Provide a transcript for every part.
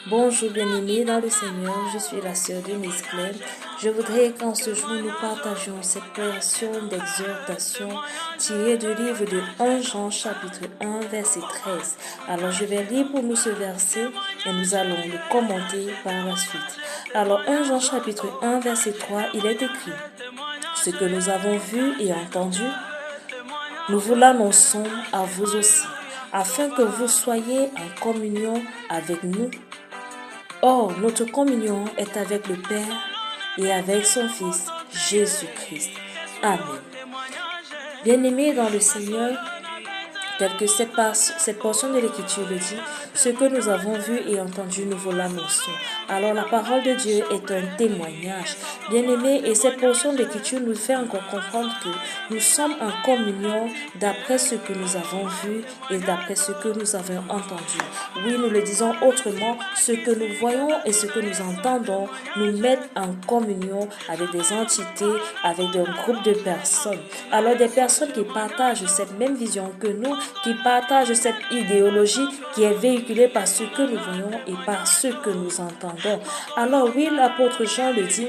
Bonjour bien-aimés dans le Seigneur, je suis la sœur Denise Claire. Je voudrais qu'en ce jour nous partagions cette portion d'exhortation tirée du livre de 1 Jean chapitre 1 verset 13. Alors je vais lire pour nous ce verset et nous allons le commenter par la suite. Alors 1 Jean chapitre 1 verset 3, il est écrit: ce que nous avons vu et entendu, nous vous l'annonçons à vous aussi, afin que vous soyez en communion avec nous. Or, notre communion est avec le Père et avec son Fils, Jésus-Christ. Amen. Bien-aimés dans le Seigneur, tel que cette portion de l'Écriture le dit, ce que nous avons vu et entendu, nous vous l'annonçons. Alors la parole de Dieu est un témoignage. Bien-aimés, et cette portion de l'Écriture nous fait encore comprendre que nous sommes en communion d'après ce que nous avons vu et d'après ce que nous avons entendu. Oui, nous le disons autrement, ce que nous voyons et ce que nous entendons nous mettent en communion avec des entités, avec un groupe de personnes. Alors des personnes qui partagent cette même vision que nous, qui partagent cette idéologie qui est véhiculée par ce que nous voyons et par ce que nous entendons. Alors oui, l'apôtre Jean le dit,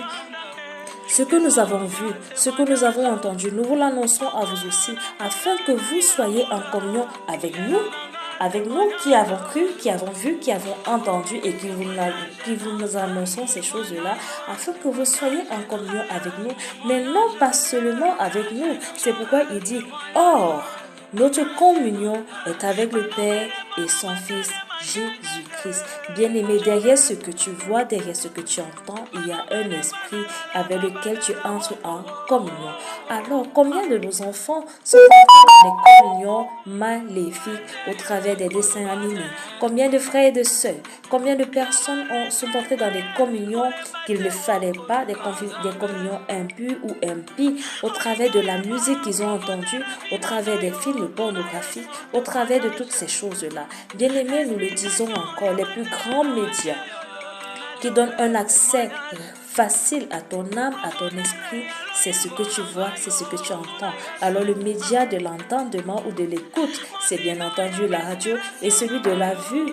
ce que nous avons vu, ce que nous avons entendu, nous vous l'annonçons à vous aussi, afin que vous soyez en communion avec nous qui avons cru, qui avons vu, qui avons entendu et qui vous nous annonçons ces choses-là, afin que vous soyez en communion avec nous, mais non pas seulement avec nous. C'est pourquoi il dit, or, notre communion est avec le Père et son Fils, Jésus-Christ. Bien-aimé, derrière ce que tu vois, derrière ce que tu entends, il y a un esprit avec lequel tu entres en communion. Alors, combien de nos enfants sont entrés dans des communions maléfiques au travers des dessins animés? Combien de frères et de sœurs, combien de personnes sont entrées dans des communions qu'il ne fallait pas, des communions impures ou impies, au travers de la musique qu'ils ont entendue, au travers des films pornographiques, au travers de toutes ces choses-là. Bien-aimés, nous le disons encore, les plus grands médias qui donnent un accès facile à ton âme, à ton esprit, c'est ce que tu vois, c'est ce que tu entends. Alors le média de l'entendement ou de l'écoute, c'est bien entendu la radio, et celui de la vue,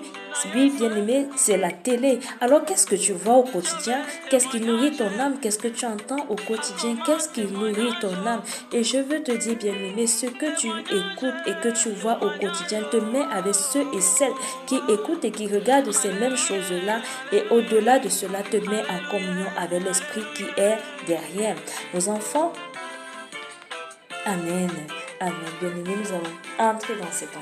oui, bien aimé, c'est la télé. Alors qu'est-ce que tu vois au quotidien? Qu'est-ce qui nourrit ton âme? Qu'est-ce que tu entends au quotidien? Qu'est-ce qui nourrit ton âme? Et je veux te dire, bien aimé, ce que tu écoutes et que tu vois au quotidien te met avec ceux et celles qui écoutent et qui regardent ces mêmes choses-là, et au-delà de cela te met en communion avec l'esprit qui est derrière. Nos enfants, amen, amen, bien aimés, nous allons entrer dans cet